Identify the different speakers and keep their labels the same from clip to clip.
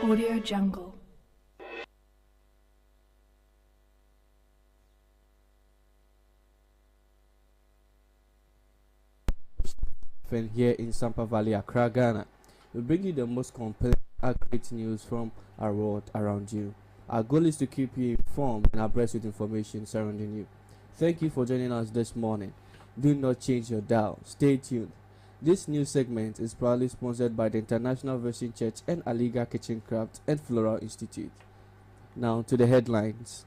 Speaker 1: Audio Jungle.
Speaker 2: Here in Sampa Valley, Accra, Ghana. We bring you the most compelling, accurate news from our world around you. Our goal is to keep you informed and abreast with information surrounding you. Thank you for joining us this morning. Do not change your dial. Stay tuned. This news segment is proudly sponsored by the International Version Church and Aliga Kitchen Craft and Floral Institute. Now to the headlines.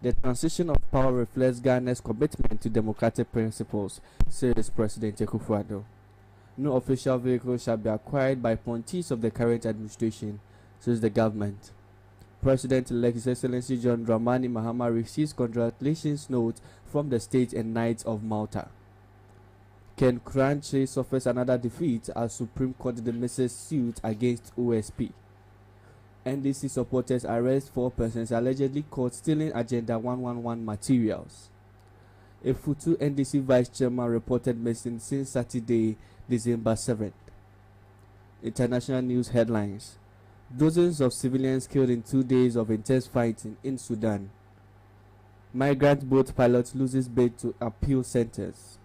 Speaker 2: The transition of power reflects Ghana's commitment to democratic principles, says President Akufo-Addo. No official vehicle shall be acquired by appointees of the current administration, says the government. President-elect His Excellency John Dramani Mahama receives congratulations note from the State and Knights of Malta. Ken Kranche suffers another defeat as Supreme Court dismisses suit against OSP. NDC supporters arrest 4 persons allegedly caught stealing Agenda 111 materials. A Futu NDC vice chairman reported missing since Saturday, December 7th. International news headlines. Dozens of civilians killed in 2 days of intense fighting in Sudan. Migrant boat pilot loses bid to appeal centers.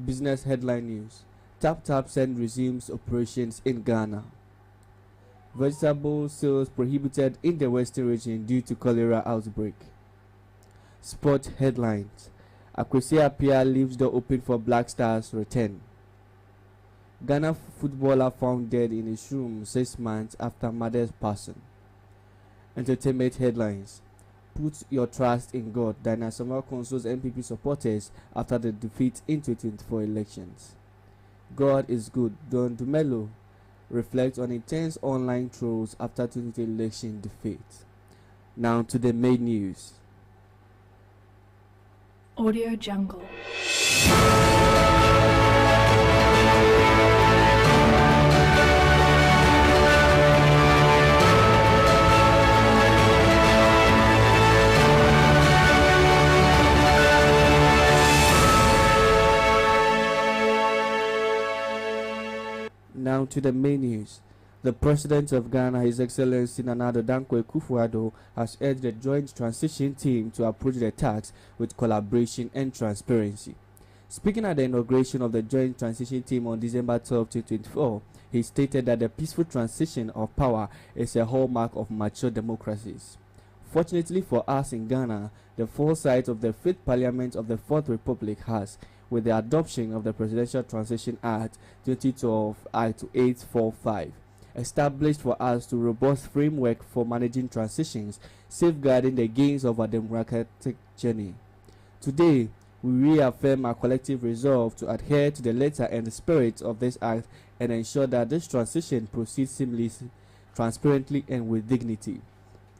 Speaker 2: Business headline news. Tap Send resumes operations in Ghana. Vegetable sales prohibited in the western region due to cholera outbreak. Sport headlines. Akwesi Appiah leaves door open for Black Stars return. Ghana footballer found dead in his room 6 months after mother's passing. Entertainment headlines. Put your trust in God. Diana Samuel consoles NPP supporters after the defeat in 2024 elections. God is good. Don Dumelo reflects on intense online trolls after 2020 election defeat. Now to the main news.
Speaker 1: Audio Jungle.
Speaker 2: Now to the main news. The President of Ghana, His Excellency Nana Addo Dankwa Akufo-Addo, has urged the Joint Transition Team to approach the task with collaboration and transparency. Speaking at the inauguration of the Joint Transition Team on December 12, 2024, he stated that the peaceful transition of power is a hallmark of mature democracies. Fortunately for us in Ghana, the foresight of the 5th Parliament of the 4th Republic has, with the adoption of the Presidential Transition Act 2012 Act 845, established for us to robust framework for managing transitions, safeguarding the gains of our democratic journey. Today, we reaffirm our collective resolve to adhere to the letter and the spirit of this act and ensure that this transition proceeds seamlessly, transparently, and with dignity.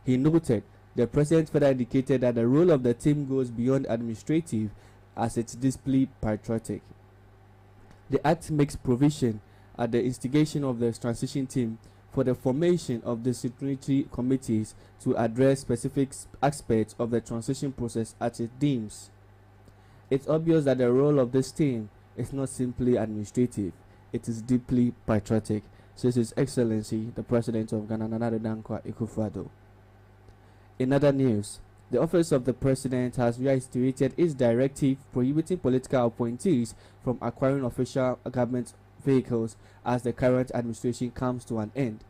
Speaker 2: He noted, the President further indicated that the role of the team goes beyond administrative as it's deeply patriotic. The act makes provision at the instigation of the transition team for the formation of disciplinary committees to address specific aspects of the transition process as it deems. It's obvious that the role of this team is not simply administrative, it is deeply patriotic, says His Excellency the President of Ghana, Nana Addo Dankwa Akufo-Addo. In other news, the Office of the President has reiterated its directive prohibiting political appointees from acquiring official government vehicles as the current administration comes to an end.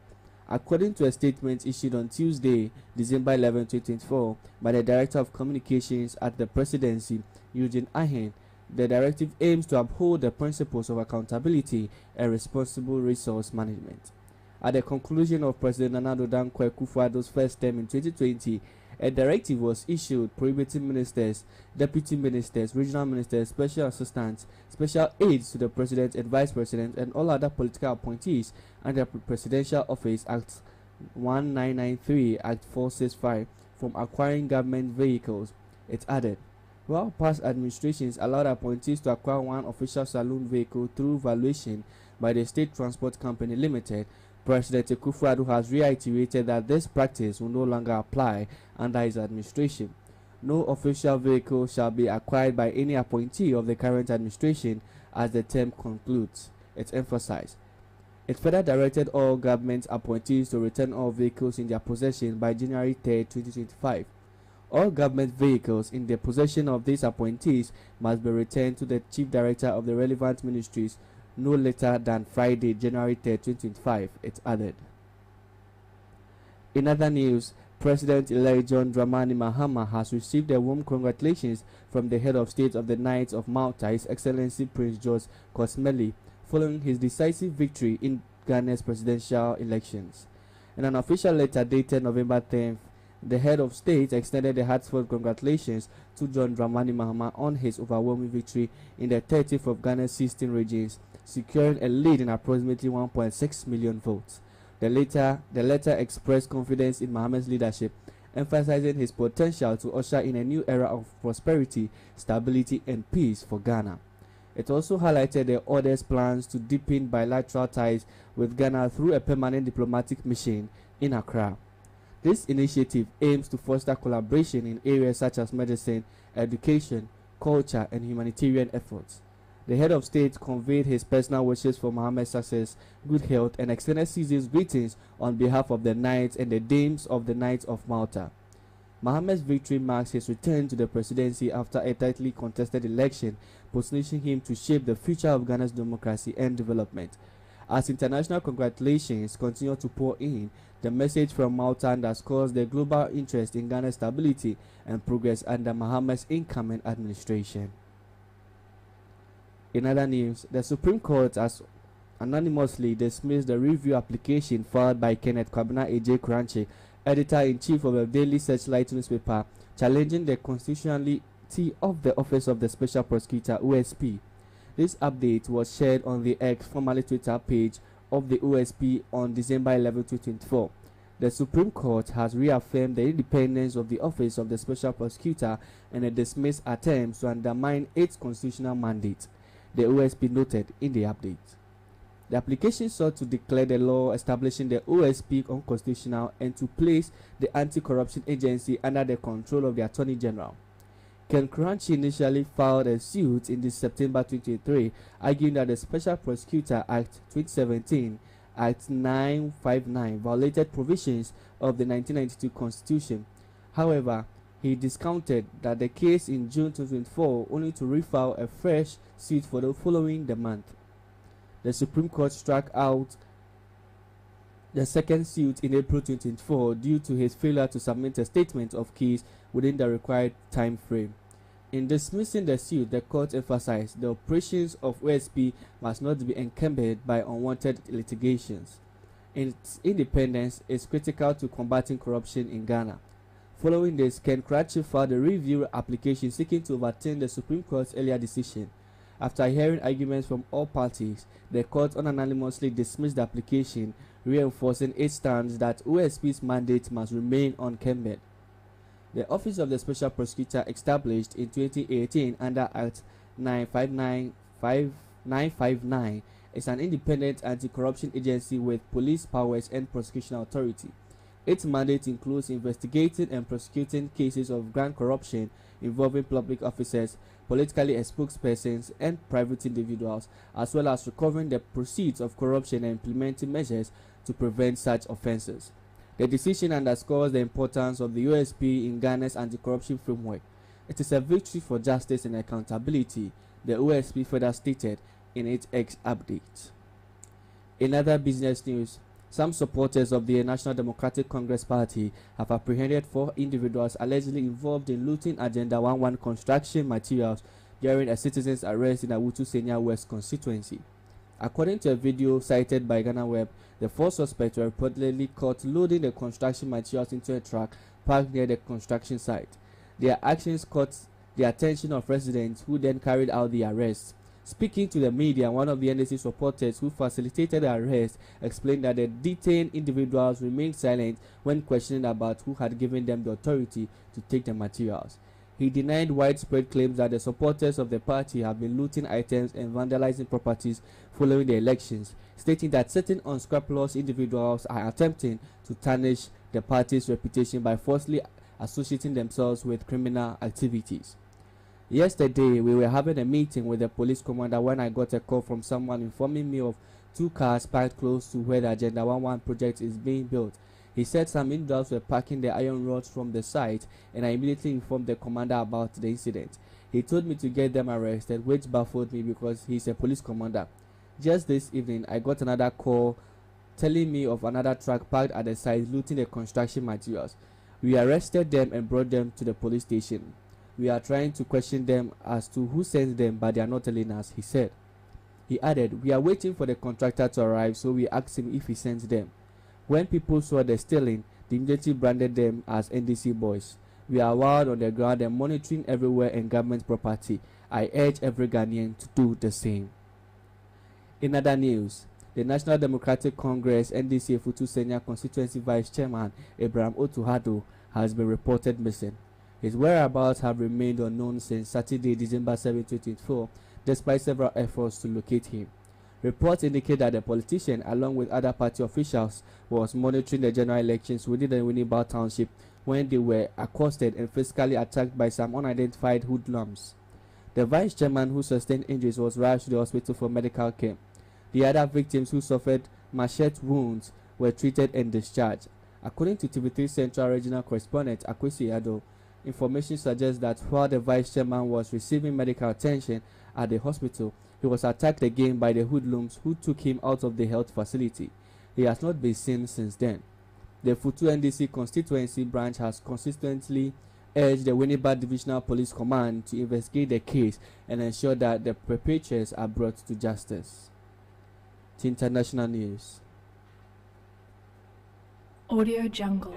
Speaker 2: According to a statement issued on Tuesday, December 11, 2024, by the Director of Communications at the Presidency, Eugene Ahen, the directive aims to uphold the principles of accountability and responsible resource management. At the conclusion of President Nana Addo Dankwa Akufo-Addo's first term in 2020, a directive was issued prohibiting ministers, deputy ministers, regional ministers, special assistants, special aides to the president and vice president, and all other political appointees under Presidential Office Act 1993, Act 465, from acquiring government vehicles. It added, while past administrations allowed appointees to acquire one official saloon vehicle through valuation by the State Transport Company Limited, President Akufo-Addo has reiterated that this practice will no longer apply under his administration. No official vehicle shall be acquired by any appointee of the current administration as the term concludes. It emphasized. It further directed all government appointees to return all vehicles in their possession by January 3, 2025. All government vehicles in the possession of these appointees must be returned to the Chief Director of the relevant ministries no later than Friday, January 3, 2025, it added. In other news, President-elect John Dramani Mahama has received a warm congratulations from the head of state of the Knights of Malta, His Excellency Prince George Cosmeli, following his decisive victory in Ghana's presidential elections. In an official letter dated November 10th, the head of state extended the heartfelt congratulations to John Dramani Mahama on his overwhelming victory in the 30th of Ghana's 16 regions, securing a lead in approximately 1.6 million votes. The letter expressed confidence in Mahama's leadership, emphasizing his potential to usher in a new era of prosperity, stability, and peace for Ghana. It also highlighted the order's plans to deepen bilateral ties with Ghana through a permanent diplomatic mission in Accra. This initiative aims to foster collaboration in areas such as medicine, education, culture, and humanitarian efforts. The head of state conveyed his personal wishes for Mahama's success, good health, and extended season's greetings on behalf of the Knights and the Dames of the Knights of Malta. Mahama's victory marks his return to the presidency after a tightly contested election, positioning him to shape the future of Ghana's democracy and development. As international congratulations continue to pour in, the message from Malta underscores the global interest in Ghana's stability and progress under Mahama's incoming administration. In other news, the Supreme Court has anonymously dismissed the review application filed by Kenneth Kwabena, editor-in-chief of the Daily Searchlight newspaper, challenging the constitutionality of the Office of the Special Prosecutor (OSP). This update was shared on the X, formerly Twitter page of the OSP on December 11, 2024. The Supreme Court has reaffirmed the independence of the Office of the Special Prosecutor and dismissed attempts to undermine its constitutional mandate, the OSP noted in the update. The application sought to declare the law establishing the OSP unconstitutional and to place the Anti-Corruption Agency under the control of the Attorney General. Ken Kranchi initially filed a suit in September 2023, arguing that the Special Prosecutor Act 2017, Act 959, violated provisions of the 1992 Constitution. However, he discounted that the case in June 2024, only to refile a fresh suit for the following month. The Supreme Court struck out the second suit in April 2024 due to his failure to submit a statement of case within the required time frame. In dismissing the suit, the court emphasized the operations of OSP must not be encumbered by unwanted litigations. Its independence is critical to combating corruption in Ghana. Following this, Ken Kranchi filed a review application seeking to overturn the Supreme Court's earlier decision. After hearing arguments from all parties, the court unanimously dismissed the application, reinforcing its stance that OSP's mandate must remain unencumbered. The Office of the Special Prosecutor, established in 2018 under Act 959, is an independent anti-corruption agency with police powers and prosecution authority. Its mandate includes investigating and prosecuting cases of grand corruption involving public officers, politically exposed persons, and private individuals, as well as recovering the proceeds of corruption and implementing measures to prevent such offences. The decision underscores the importance of the OSP in Ghana's anti-corruption framework. It is a victory for justice and accountability, the OSP further stated in its X update. In other business news, some supporters of the National Democratic Congress Party have apprehended 4 individuals allegedly involved in looting Agenda 11 construction materials during a citizen's arrest in Awutu Senior West constituency. According to a video cited by Ghana Web, the 4 suspects were reportedly caught loading the construction materials into a truck parked near the construction site. Their actions caught the attention of residents, who then carried out the arrest. Speaking to the media, one of the NDC supporters who facilitated the arrest explained that the detained individuals remained silent when questioned about who had given them the authority to take the materials. He denied widespread claims that the supporters of the party have been looting items and vandalizing properties following the elections, stating that certain unscrupulous individuals are attempting to tarnish the party's reputation by falsely associating themselves with criminal activities. Yesterday, we were having a meeting with the police commander when I got a call from someone informing me of two cars parked close to where the Agenda 11 project is being built. He said some individuals were packing the iron rods from the site, and I immediately informed the commander about the incident. He told me to get them arrested, which baffled me because he's a police commander. Just this evening, I got another call telling me of another truck parked at the site looting the construction materials. We arrested them and brought them to the police station. We are trying to question them as to who sent them, but they are not telling us, he said. He added, we are waiting for the contractor to arrive, so we asked him if he sent them. When people saw the stealing, they immediately branded them as NDC boys. We are wild on the ground and monitoring everywhere in government property. I urge every Ghanaian to do the same. In other news, the National Democratic Congress NDC Futu Senior Constituency Vice Chairman Abraham Otuhado has been reported missing. His whereabouts have remained unknown since Saturday, December 7, 2024, despite several efforts to locate him. Reports indicate that the politician, along with other party officials, was monitoring the general elections within the Winneba Township when they were accosted and physically attacked by some unidentified hoodlums. The vice chairman, who sustained injuries, was rushed to the hospital for medical care. The other victims, who suffered machete wounds, were treated and discharged. According to TV3 Central Regional Correspondent Akwesi Ado, information suggests that while the vice chairman was receiving medical attention at the hospital, he was attacked again by the hoodlums who took him out of the health facility. He has not been seen since then. The Futu NDC constituency branch has consistently urged the Winneba Divisional Police Command to investigate the case and ensure that the perpetrators are brought to justice. To international news.
Speaker 1: Audio Jungle.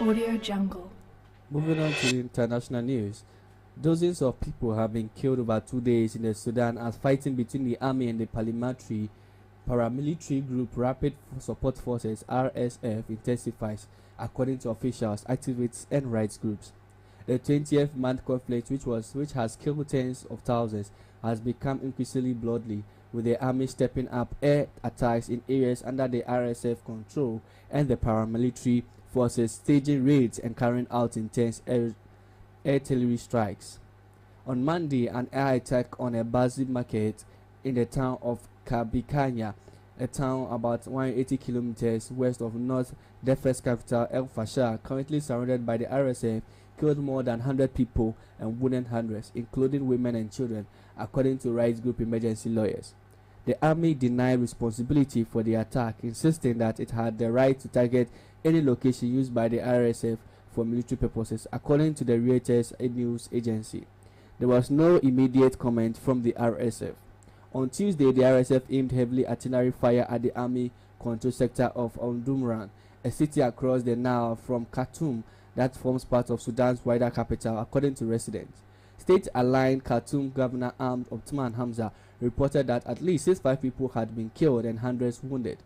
Speaker 1: Audio Jungle.
Speaker 2: Moving on to the international news. Dozens of people have been killed over 2 days in the Sudan as fighting between the army and the paramilitary group Rapid Support Forces (RSF) intensifies, according to officials, activists, and rights groups. The 20th month conflict, which has killed tens of thousands, has become increasingly bloody, with the army stepping up air attacks in areas under the RSF control and the paramilitary forces staging raids and carrying out intense artillery strikes. On Monday, an air attack on a Bazi market in the town of Kabikanya, a town about 180 kilometers west of North Darfur's capital El Fasher, currently surrounded by the RSF, killed more than 100 people and wounded hundreds, including women and children, according to rights group emergency lawyers. The army denied responsibility for the attack, insisting that it had the right to target any location used by the RSF for military purposes, according to the Reuters news agency. There was no immediate comment from the RSF. On Tuesday, the RSF aimed heavily artillery fire at the army control sector of Omdurman, a city across the Nile from Khartoum that forms part of Sudan's wider capital, according to residents. State-aligned Khartoum Governor Othman Hamza reported that at least 65 people had been killed and hundreds wounded.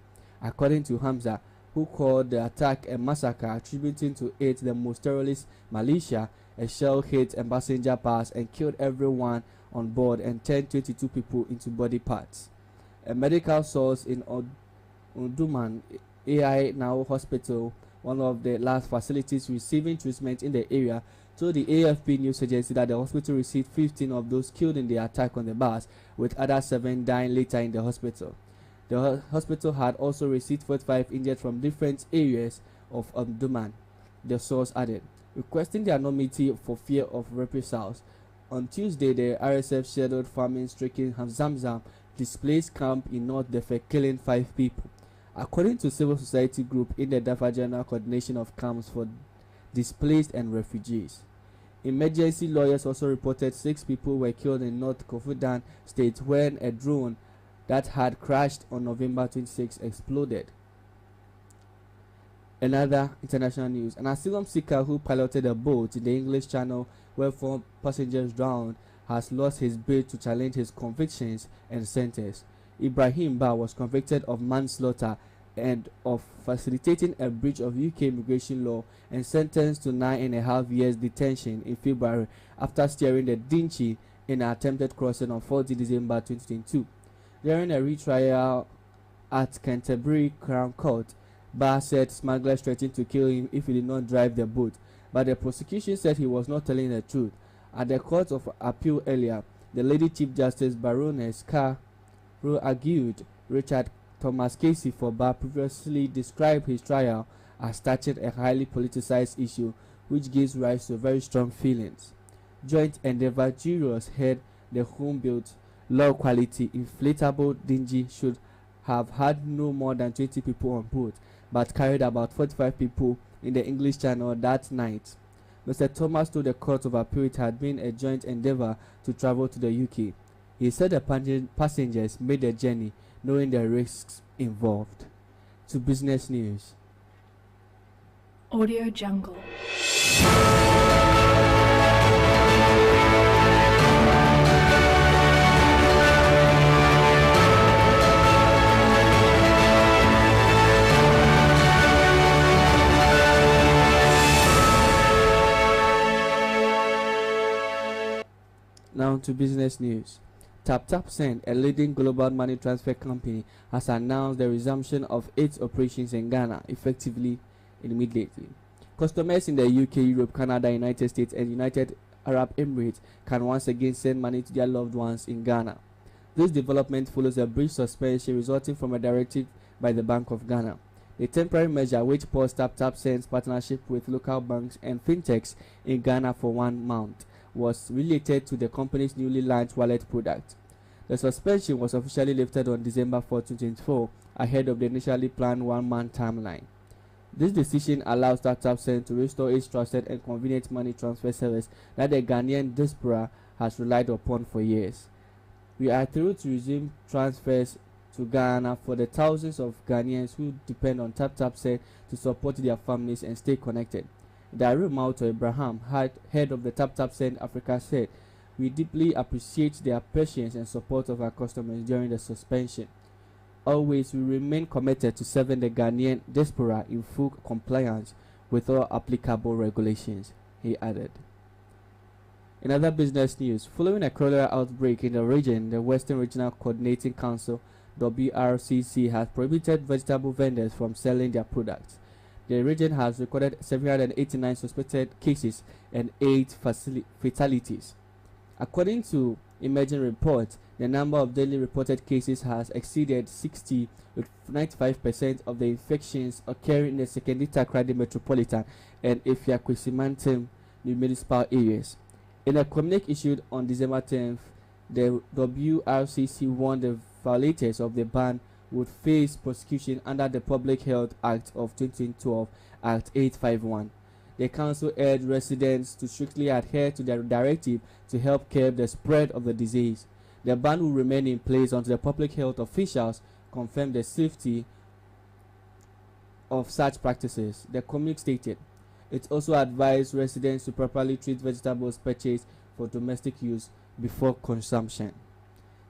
Speaker 2: According to Hamza, who called the attack a massacre, attributing to it the most terrorist militia, a shell hit a passenger bus and killed everyone on board and turned 22 people into body parts. A medical source in Omdurman AI Now Hospital, one of the last facilities receiving treatment in the area, told the AFP news agency that the hospital received 15 of those killed in the attack on the bus, with other 7 dying later in the hospital. The hospital had also received 45 injured from different areas of Omdurman, the source added, requesting the anonymity for fear of reprisals. On Tuesday, the RSF scheduled famine-stricken Zamzam displaced camp in North Darfur, killing 5 people. According to civil society group in the Darfur General Coordination of Camps for Displaced and Refugees. Emergency lawyers also reported 6 people were killed in North Kofudan state when a drone that had crashed on November 26 exploded. Another international news. An asylum seeker who piloted a boat in the English Channel where 4 passengers drowned has lost his bid to challenge his convictions and sentence. Ibrahim Ba was convicted of manslaughter and of facilitating a breach of UK immigration law and sentenced to 9.5 years detention in February after steering the dingy in an attempted crossing on 14 December 2022. During a retrial at Canterbury Crown Court, Barr said smugglers threatened to kill him if he did not drive the boat, but the prosecution said he was not telling the truth. At the Court of Appeal earlier, the Lady Chief Justice Baroness Carr argued Richard Thomas Casey for Barr previously described his trial as touching a highly politicized issue which gives rise to very strong feelings. Joint Endeavour jurors heard the home-built, low-quality, inflatable dinghy should have had no more than 20 people on board, but carried about 45 people in the English Channel that night. Mr. Thomas told the Court of Appeal it had been a joint endeavour to travel to the UK. He said the passengers made the journey knowing the risks involved. To business news.
Speaker 1: Audio Jungle.
Speaker 2: Now to business news. TapTapSend, a leading global money transfer company, has announced the resumption of its operations in Ghana effectively immediately. Customers in the UK, Europe, Canada, United States, and United Arab Emirates can once again send money to their loved ones in Ghana. This development follows a brief suspension resulting from a directive by the Bank of Ghana. The temporary measure, which paused TapTapSend's partnership with local banks and fintechs in Ghana for 1 month, was related to the company's newly launched wallet product. The suspension was officially lifted on December 4, 2024, ahead of the initially planned 1-month timeline. This decision allows TapTapSend to restore its trusted and convenient money transfer service that the Ghanaian diaspora has relied upon for years. We are thrilled to resume transfers to Ghana for the thousands of Ghanaians who depend on TapTapSend to support their families and stay connected. Daru Mauto Abraham, head of the TapTapSend Africa, said, "We deeply appreciate their patience and support of our customers during the suspension. Always, we remain committed to serving the Ghanaian diaspora in full compliance with all applicable regulations," he added. In other business news, following a cholera outbreak in the region, the Western Regional Coordinating Council (WRCC) has prohibited vegetable vendors from selling their products. The region has recorded 789 suspected cases and 8 fatalities. According to emerging reports, the number of daily reported cases has exceeded 60, with 95% of the infections occurring in the Sekendita Kradi metropolitan and Efia-Kwesimantem municipal areas. In a communique issued on December 10th, the WRCC warned the violators of the ban would face prosecution under the Public Health Act of 2012, Act 851. The council urged residents to strictly adhere to the directive to help curb the spread of the disease. The ban will remain in place until the public health officials confirm the safety of such practices, the communique stated. It also advised residents to properly treat vegetables purchased for domestic use before consumption.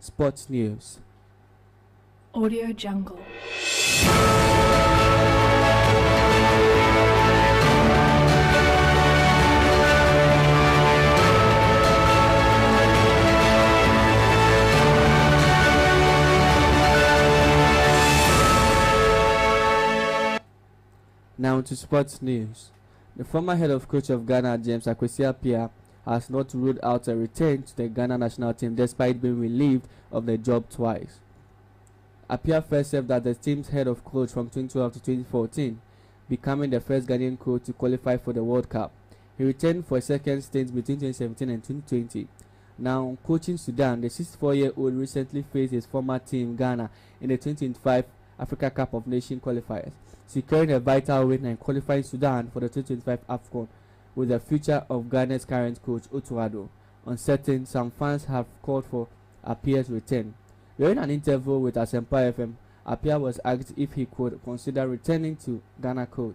Speaker 2: Sports news.
Speaker 1: Audio Jungle.
Speaker 2: Now to sports news. The former head of coach of Ghana, James Akwesi Appiah, has not ruled out a return to the Ghana national team despite being relieved of the job twice. Appiah first served as the team's head of coach from 2012 to 2014, becoming the first Ghanaian coach to qualify for the World Cup. He returned for a second stint between 2017 and 2020. Now coaching Sudan, the 64-year-old recently faced his former team Ghana in the 2025 Africa Cup of Nations qualifiers, securing a vital win and qualifying Sudan for the 2025 AFCON, with the future of Ghana's current coach Otto Addo uncertain. Some fans have called for Appiah's return. During an interview with Asempa FM, Appiah was asked if he could consider returning to Ghana coach.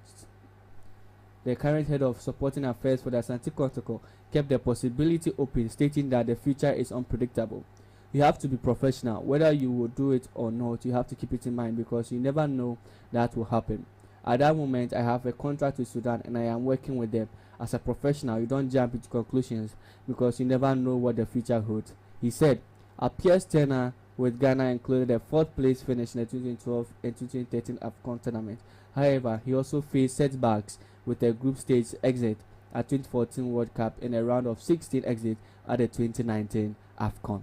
Speaker 2: The current head of supporting affairs for the Asante Kotoko kept the possibility open, stating that the future is unpredictable. You have to be professional. Whether you will do it or not, you have to keep it in mind because you never know that will happen. At that moment, I have a contract with Sudan and I am working with them. As a professional, you don't jump into conclusions because you never know what the future holds. He said, Appiah's tenure with Ghana included a 4th place finish in the 2012 and 2013 AFCON tournament. However, he also faced setbacks with a group stage exit at 2014 World Cup and a round of 16 exit at the 2019 AFCON.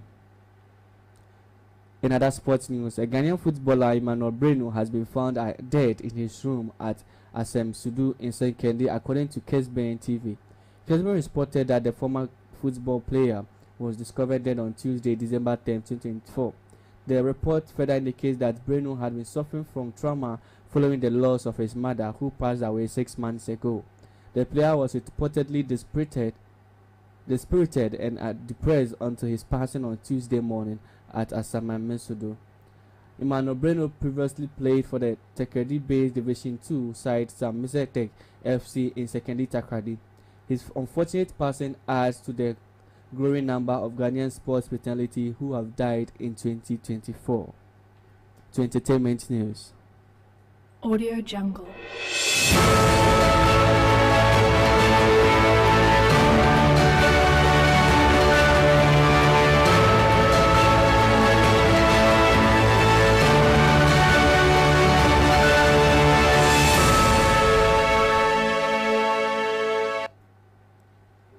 Speaker 2: In other sports news, a Ghanaian footballer Emmanuel Breno has been found dead in his room at Asem Sudu in Senkende, according to KSBN TV. KSBN reported that the former football player was discovered dead on Tuesday, December 10, 2024. The report further indicates that Breno had been suffering from trauma following the loss of his mother, who passed away 6 months ago. The player was reportedly dispirited and depressed until his passing on Tuesday morning at Asama Mesudo. Emmanuel Breno previously played for the Tekredi-based Division 2 side Samisetek FC in Sekendi Takradi. His unfortunate passing adds to the growing number of Ghanaian sports personalities who have died in 2024. To entertainment news.
Speaker 1: Audio Jungle.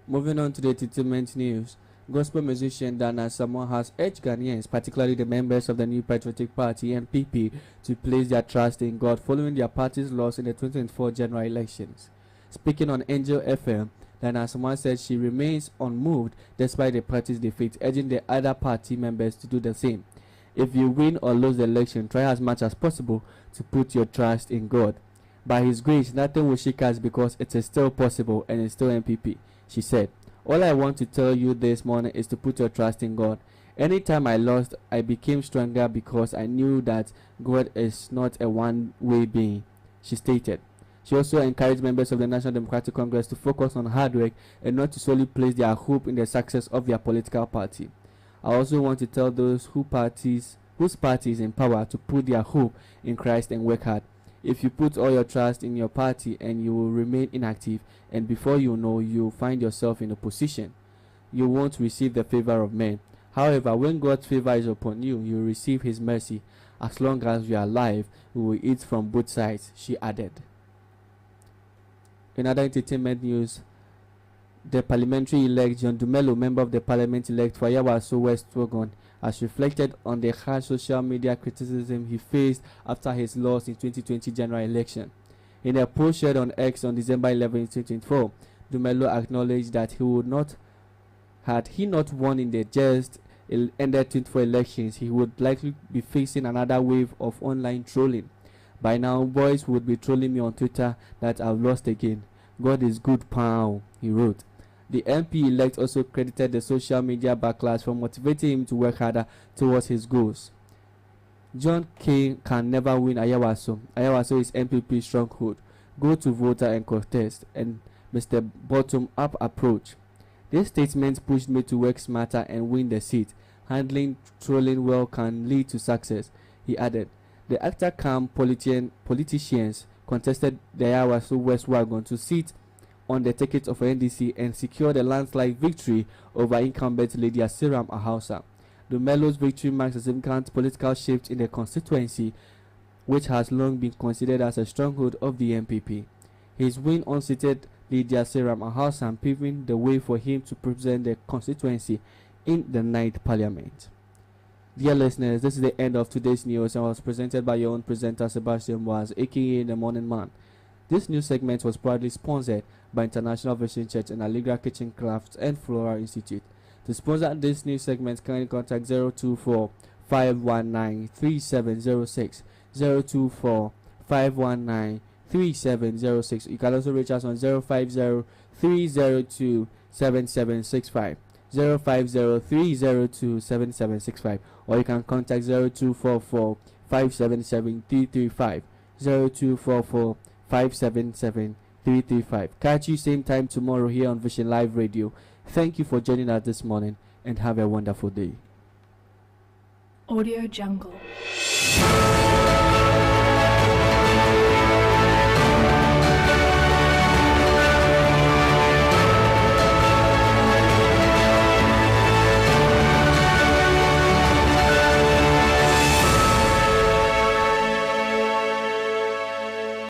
Speaker 2: Moving on to the entertainment news, gospel musician Dana Samoa has urged Ghanaians, particularly the members of the New Patriotic Party (NPP), to place their trust in God following their party's loss in the 2024 general elections. Speaking on Angel FM, Dana Samoa said she remains unmoved despite the party's defeat, urging the other party members to do the same. If you win or lose the election, try as much as possible to put your trust in God. By His grace, nothing will shake us because it is still possible and it's still NPP. She said, all I want to tell you this morning is to put your trust in God. Anytime I lost, I became stronger because I knew that God is not a one-way being, she stated. She also encouraged members of the National Democratic Congress to focus on hard work and not to solely place their hope in the success of their political party. I also want to tell those whose party is in power to put their hope in Christ and work hard. If you put all your trust in your party and you will remain inactive, and before you know, you'll find yourself in a position you won't receive the favor of men. However, when God's favor is upon you, you will receive His mercy. As long as we are alive, we will eat from both sides, she added. In other entertainment news, the parliamentary-elect John Dumelo, member of the parliament-elect for Yawaso West Wogon, has reflected on the harsh social media criticism he faced after his loss in 2020 general election. In a post shared on X on December 11, 2024, Dumelo acknowledged that had he not won in the just ended 24 elections, he would likely be facing another wave of online trolling. By now, boys would be trolling me on Twitter that I've lost again. God is good, pow, he wrote. The MP-elect also credited the social media backlash for motivating him to work harder towards his goals. John K. can never win Ayawaso. Ayawaso is MPP's stronghold. Go to voter and contest, and Mr. Bottom-up approach. This statement pushed me to work smarter and win the seat. Handling trolling well can lead to success, he added. The actor-cum politicians contested the Ayawaso West Wagon to sit on the ticket of NDC and secured a landslide victory over incumbent Lady Asiram Ahausa. Dumelo's victory marks a significant political shift in the constituency, which has long been considered as a stronghold of the MPP. His win unseated Lady Asiram Ahausa, paving the way for him to represent the constituency in the 9th Parliament. Dear listeners, this is the end of today's news and was presented by your own presenter Sebastian Boaz, aka The Morning Man. This news segment was proudly sponsored by International Vision Church and Allegra Kitchen Crafts and Floral Institute. To sponsor this news segment, kindly contact 024 519 3706, 024 519 3706. You can also reach us on 050 302 7765, 050 302 7765, or you can contact 0244 577 335, 0244 577 335. Catch you same time tomorrow here on Vision Live Radio. Thank you for joining us this morning and have a wonderful day.
Speaker 1: Audio Jungle.